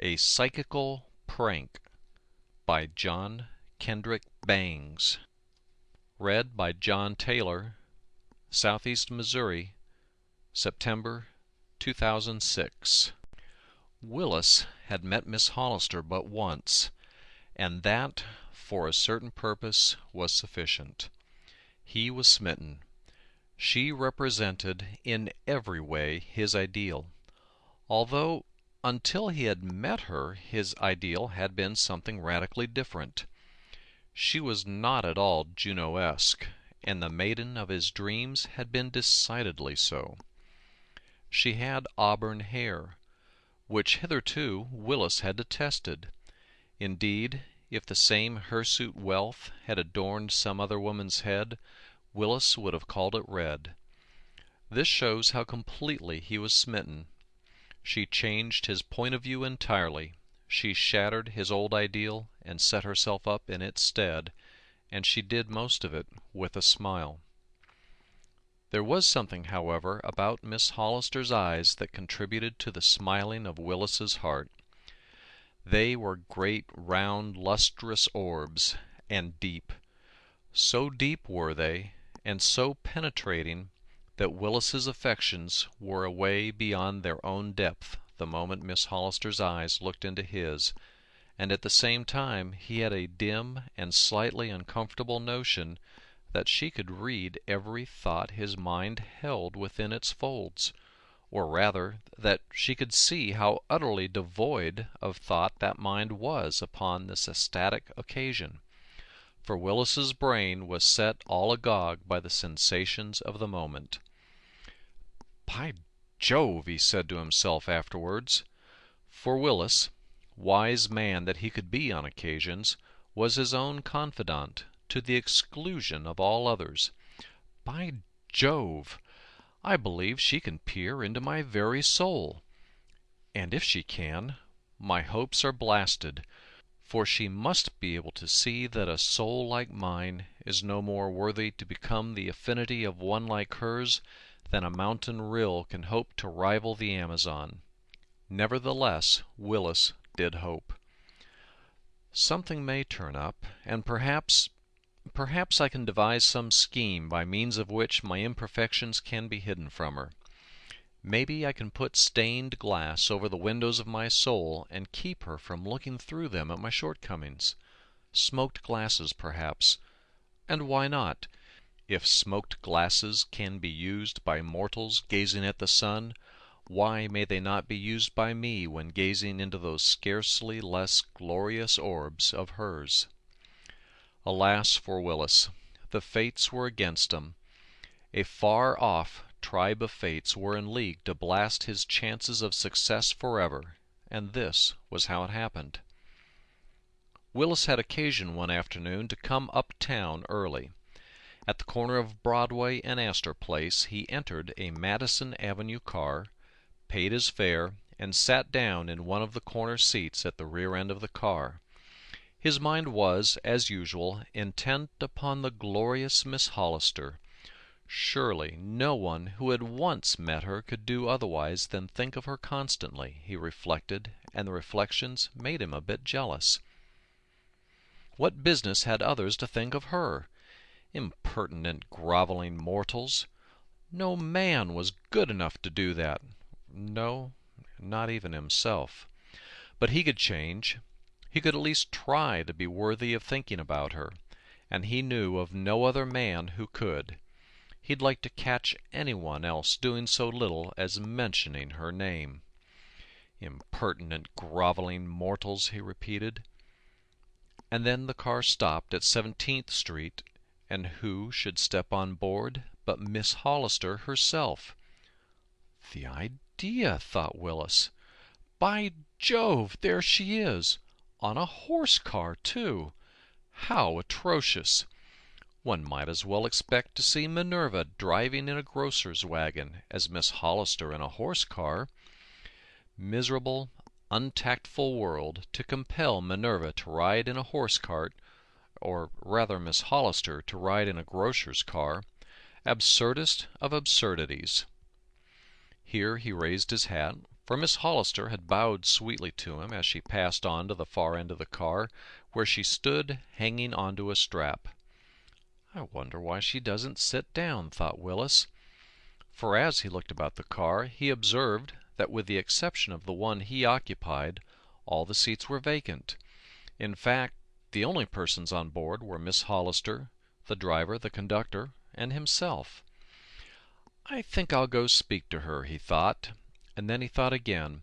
A Psychical Prank by John Kendrick Bangs. Read by John Taylor, Southeast Missouri, September 2006. Willis had met Miss Hollister but once, and that, for a certain purpose, was sufficient. He was smitten. She represented in every way his ideal, although until he had met her his ideal had been something radically different. She was not at all Juno-esque, and the maiden of his dreams had been decidedly so. She had auburn hair, which hitherto Willis had detested. Indeed, if the same hirsute wealth had adorned some other woman's head, Willis would have called it red. This shows how completely he was smitten. She changed his point of view entirely. She shattered his old ideal and set herself up in its stead, and she did most of it with a smile. There was something, however, about Miss Hollister's eyes that contributed to the smiling of Willis's heart. They were great, round, lustrous orbs, and deep. So deep were they, and so penetrating, that Willis's affections were away beyond their own depth the moment Miss Hollister's eyes looked into his, and at the same time he had a dim and slightly uncomfortable notion that she could read every thought his mind held within its folds, or rather that she could see how utterly devoid of thought that mind was upon this ecstatic occasion, for Willis's brain was set all agog by the sensations of the moment. "By Jove!" he said to himself afterwards, for Willis, wise man that he could be on occasions, was his own confidant to the exclusion of all others. "By Jove! I believe she can peer into my very soul. And if she can, my hopes are blasted, for she must be able to see that a soul like mine is no more worthy to become the affinity of one like hers than a mountain rill can hope to rival the Amazon." Nevertheless, Willis did hope. Something may turn up, and perhaps I can devise some scheme by means of which my imperfections can be hidden from her. Maybe I can put stained glass over the windows of my soul and keep her from looking through them at my shortcomings. Smoked glasses, perhaps. And why not? If smoked glasses can be used by mortals gazing at the sun, why may they not be used by me when gazing into those scarcely less glorious orbs of hers? Alas for Willis! The fates were against him. A far-off tribe of fates were in league to blast his chances of success forever, and this was how it happened. Willis had occasion one afternoon to come uptown early. At the corner of Broadway and Astor Place he entered a Madison Avenue car, paid his fare, and sat down in one of the corner seats at the rear end of the car. His mind was, as usual, intent upon the glorious Miss Hollister. Surely no one who had once met her could do otherwise than think of her constantly, he reflected, and the reflections made him a bit jealous. What business had others to think of her? Impertinent, groveling mortals! No man was good enough to do that. No, not even himself. But he could change. He could at least try to be worthy of thinking about her, and he knew of no other man who could. He'd like to catch anyone else doing so little as mentioning her name. Impertinent, groveling mortals, he repeated. And then the car stopped at 17th Street, and who should step on board but Miss Hollister herself? The idea, thought Willis. By Jove, there she is! On a horse-car, too! How atrocious! One might as well expect to see Minerva driving in a grocer's wagon as Miss Hollister in a horse-car. Miserable, untactful world to compel Minerva to ride in a horse-cart, or rather Miss Hollister to ride in a grocer's car. Absurdest of absurdities. Here he raised his hat, for Miss Hollister had bowed sweetly to him as she passed on to the far end of the car, where she stood hanging onto a strap. "I wonder why she doesn't sit down," thought Willis, for as he looked about the car he observed that with the exception of the one he occupied, all the seats were vacant. In fact, the only persons on board were Miss Hollister, the driver, the conductor, and himself. "I think I'll go speak to her," he thought, and then he thought again.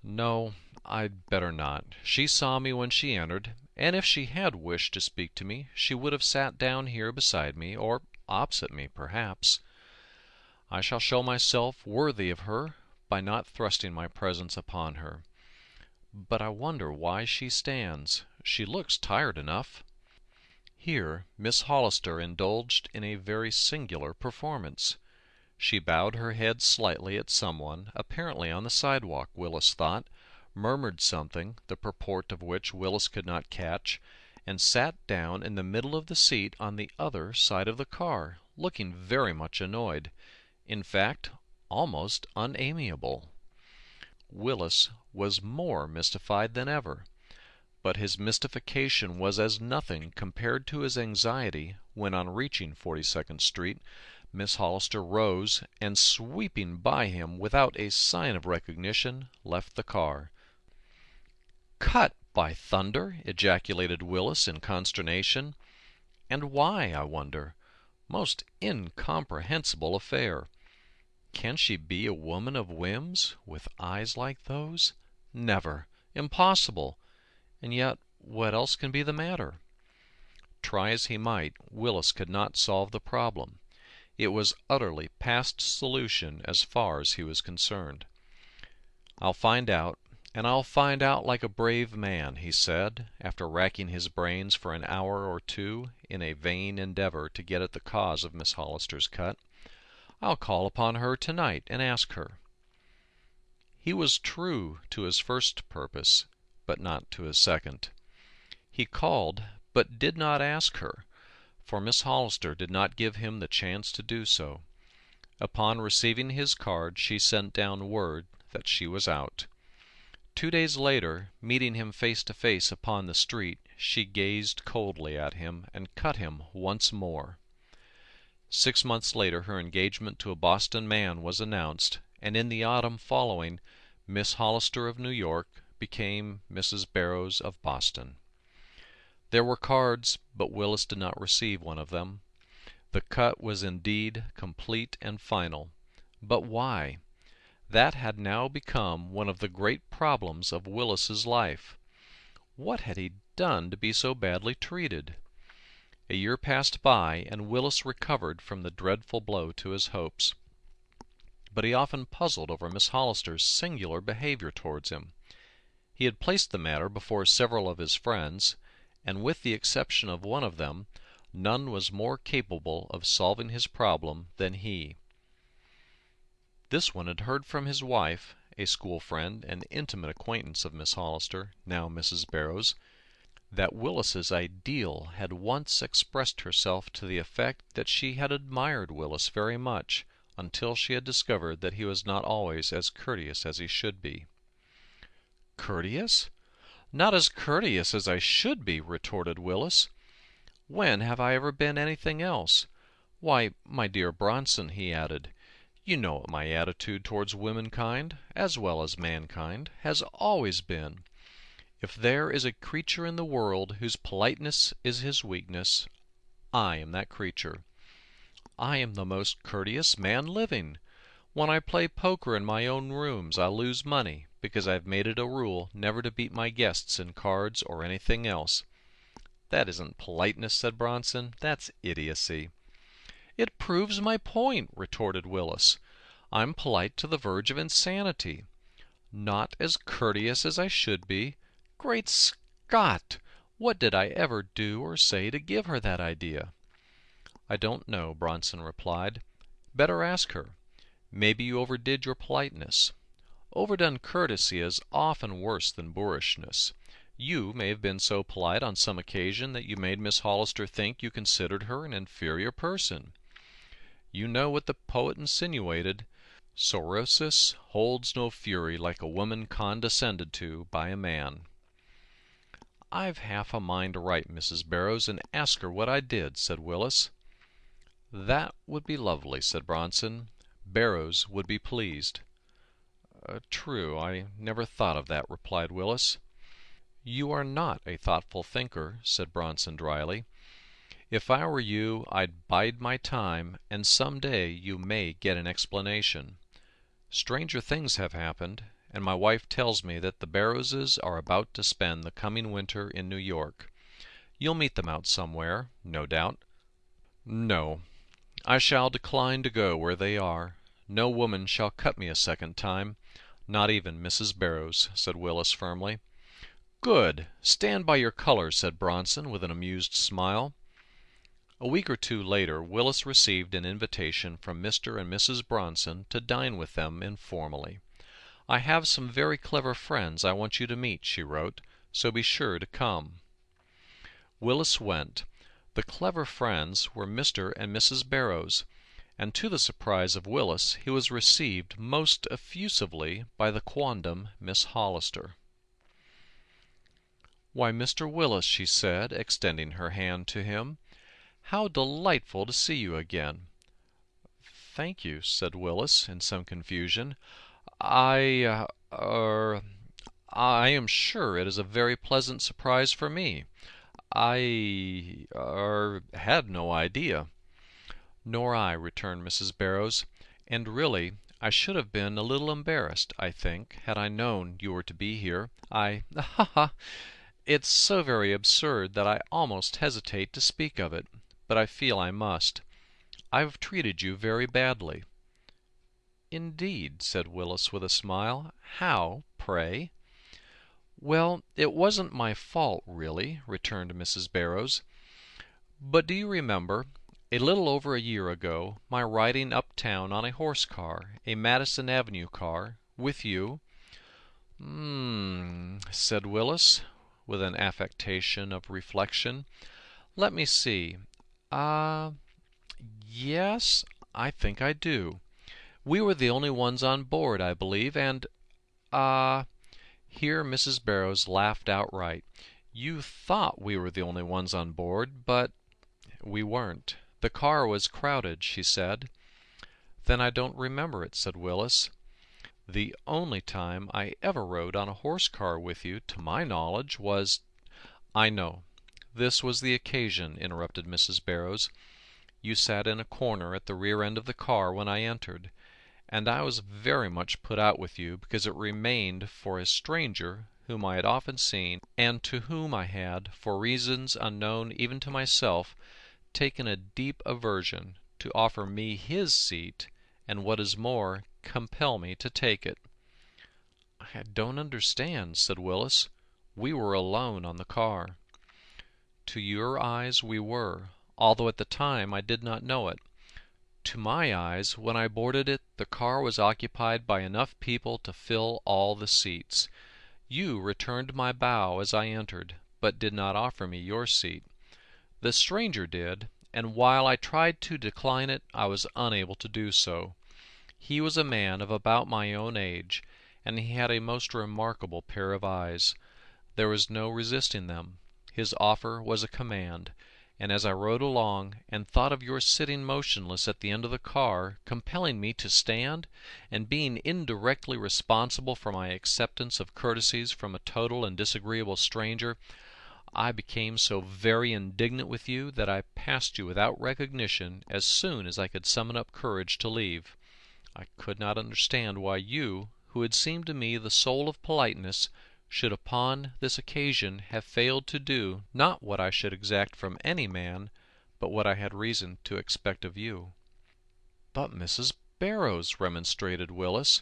"No, I'd better not. She saw me when she entered, and if she had wished to speak to me she would have sat down here beside me, or opposite me, perhaps. I shall show myself worthy of her by not thrusting my presence upon her. But I wonder why she stands. She looks tired enough." Here Miss Hollister indulged in a very singular performance. She bowed her head slightly at someone, apparently on the sidewalk, Willis thought, murmured something, the purport of which Willis could not catch, and sat down in the middle of the seat on the other side of the car, looking very much annoyed, in fact, almost unamiable. Willis was more mystified than ever, but his mystification was as nothing compared to his anxiety when, on reaching 42nd Street, Miss Hollister rose, and sweeping by him without a sign of recognition, left the car. "Cut, by thunder!" ejaculated Willis in consternation. "And why, I wonder? Most incomprehensible affair! Can she be a woman of whims, with eyes like those? Never! Impossible! And yet what else can be the matter?" Try as he might, Willis could not solve the problem. It was utterly past solution as far as he was concerned. "I'll find out, and I'll find out like a brave man," he said, after racking his brains for an hour or two in a vain endeavor to get at the cause of Miss Hollister's cut. "I'll call upon her tonight and ask her." He was true to his first purpose, but not to his second. He called, but did not ask her, for Miss Hollister did not give him the chance to do so. Upon receiving his card she sent down word that she was out. 2 days later, meeting him face to face upon the street, she gazed coldly at him and cut him once more. 6 months later her engagement to a Boston man was announced, and in the autumn following, Miss Hollister of New York became Mrs. Barrows of Boston. There were cards, but Willis did not receive one of them. The cut was indeed complete and final. But why? That had now become one of the great problems of Willis's life. What had he done to be so badly treated? A year passed by, and Willis recovered from the dreadful blow to his hopes. But he often puzzled over Miss Hollister's singular behavior towards him. He had placed the matter before several of his friends, and with the exception of one of them, none was more capable of solving his problem than he. This one had heard from his wife, a school friend and intimate acquaintance of Miss Hollister, now Mrs. Barrows, that Willis's ideal had once expressed herself to the effect that she had admired Willis very much, until she had discovered that he was not always as courteous as he should be. "Courteous? Not as courteous as I should be," retorted Willis. "When have I ever been anything else? Why, my dear Bronson," he added, "you know what my attitude towards womankind, as well as mankind, has always been. If there is a creature in the world whose politeness is his weakness, I am that creature. I am the most courteous man living. When I play poker in my own rooms I lose money, because I've made it a rule never to beat my guests in cards or anything else." "That isn't politeness," said Bronson. "That's idiocy." "It proves my point," retorted Willis. "I'm polite to the verge of insanity. Not as courteous as I should be? Great Scott! What did I ever do or say to give her that idea?" "I don't know," Bronson replied. "Better ask her. Maybe you overdid your politeness. Overdone courtesy is often worse than boorishness. You may have been so polite on some occasion that you made Miss Hollister think you considered her an inferior person. You know what the poet insinuated. Sorosis holds no fury like a woman condescended to by a man. "I've half a mind to write Mrs. Barrows and ask her what I did," said Willis. "That would be lovely," said Bronson. "Barrows would be pleased." "True, I never thought of that," replied Willis. "You are not a thoughtful thinker," said Bronson dryly. "If I were you I'd bide my time, and some day you may get an explanation. Stranger things have happened, and my wife tells me that the Barrowses are about to spend the coming winter in New York. You'll meet them out somewhere, no doubt." "No, I shall decline to go where they are. No woman shall cut me a second time, not even Mrs. Barrows," said Willis firmly. "Good! Stand by your colors," said Bronson with an amused smile. A week or two later Willis received an invitation from Mr. and Mrs. Bronson to dine with them informally. "I have some very clever friends I want you to meet," she wrote, "so be sure to come." Willis went. The clever friends were Mr. and Mrs. Barrows, and to the surprise of Willis he was received most effusively by the quondam Miss Hollister. "Why, Mr. Willis," she said, extending her hand to him, "how delightful to see you again!" "Thank you," said Willis, in some confusion. I am sure it is a very pleasant surprise for me. Had no idea." "Nor I," returned Mrs. Barrows, "and really I should have been a little embarrassed, I think, had I known you were to be here. Ha ha! It's so very absurd that I almost hesitate to speak of it, but I feel I must. I've treated you very badly." "Indeed," said Willis with a smile. "How, pray?" "Well, it wasn't my fault, really," returned Mrs. Barrows. "But do you remember, a little over a year ago, my riding uptown on a horse car, a Madison Avenue car, with you?" Said Willis, with an affectation of reflection. "Let me see. Yes, I think I do. We were the only ones on board, I believe, and here Mrs. Barrows laughed outright. "You thought we were the only ones on board, but we weren't. The car was crowded," she said. "Then I don't remember it," said Willis. "The only time I ever rode on a horse car with you, to my knowledge, was—" "I know. This was the occasion," interrupted Mrs. Barrows. "You sat in a corner at the rear end of the car when I entered, and I was very much put out with you because it remained for a stranger whom I had often seen, and to whom I had, for reasons unknown even to myself, taken a deep aversion, to offer me his seat, and what is more, compel me to take it." "I don't understand," said Willis. "We were alone on the car." "To your eyes we were, although at the time I did not know it. To my eyes, when I boarded it, the car was occupied by enough people to fill all the seats. You returned my bow as I entered, but did not offer me your seat. The stranger did, and while I tried to decline it, I was unable to do so. He was a man of about my own age, and he had a most remarkable pair of eyes. There was no resisting them. His offer was a command, and as I rode along, and thought of your sitting motionless at the end of the car, compelling me to stand, and being indirectly responsible for my acceptance of courtesies from a total and disagreeable stranger, I became so very indignant with you that I passed you without recognition as soon as I could summon up courage to leave. I could not understand why you, who had seemed to me the soul of politeness, should upon this occasion have failed to do, not what I should exact from any man, but what I had reason to expect of you." "But, Mrs. Barrows," remonstrated Willis,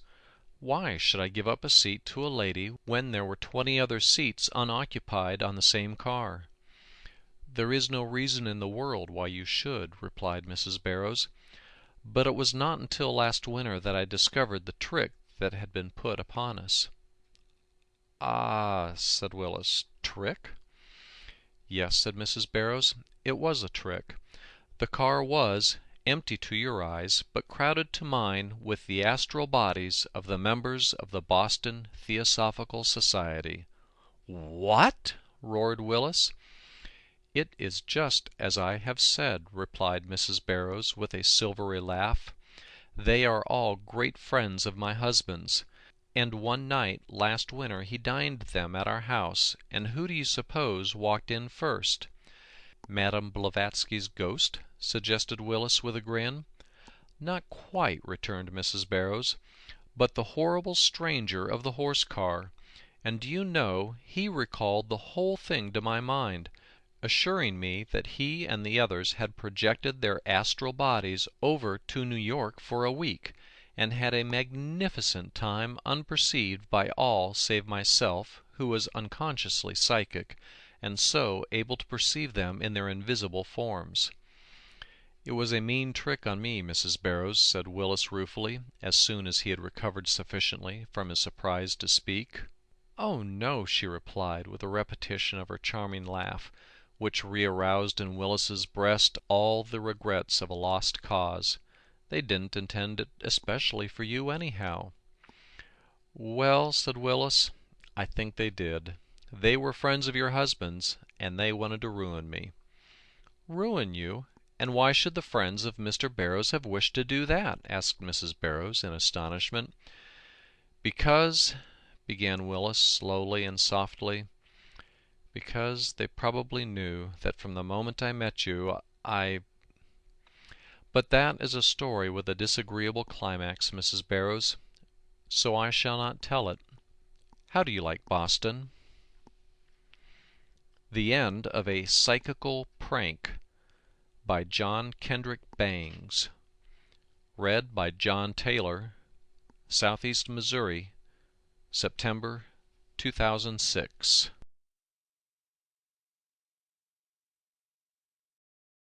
"why should I give up a seat to a lady when there were 20 other seats unoccupied on the same car?" "There is no reason in the world why you should," replied Mrs. Barrows. "But it was not until last winter that I discovered the trick that had been put upon us." "Ah," said Willis, "trick?" "Yes," said Mrs. Barrows, "it was a trick. The car was, empty to your eyes, but crowded to mine with the astral bodies of the members of the Boston Theosophical Society." "What?" roared Willis. "It is just as I have said," replied Mrs. Barrows with a silvery laugh. "They are all great friends of my husband's, and one night last winter he dined them at our house, and who do you suppose walked in first?" "Madame Blavatsky's ghost?" suggested Willis with a grin. "Not quite," returned Mrs. Barrows, "but the horrible stranger of the horse car. And do you know, he recalled the whole thing to my mind, assuring me that he and the others had projected their astral bodies over to New York for a week, and had a magnificent time unperceived by all save myself, who was unconsciously psychic, and so able to perceive them in their invisible forms." "It was a mean trick on me, Mrs. Barrows," said Willis ruefully, as soon as he had recovered sufficiently from his surprise to speak. "Oh, no," she replied, with a repetition of her charming laugh, which re-aroused in Willis's breast all the regrets of a lost cause. "They didn't intend it especially for you, anyhow." "Well," said Willis, "I think they did. They were friends of your husband's, and they wanted to ruin me." "Ruin you? And why should the friends of Mr. Barrows have wished to do that?" asked Mrs. Barrows in astonishment. "Because," began Willis slowly and softly, "because they probably knew that from the moment I met you But that is a story with a disagreeable climax, Mrs. Barrows, so I shall not tell it. How do you like Boston?" The End of a Psychical Prank by John Kendrick Bangs. Read by John Taylor. Southeast Missouri, September 2006.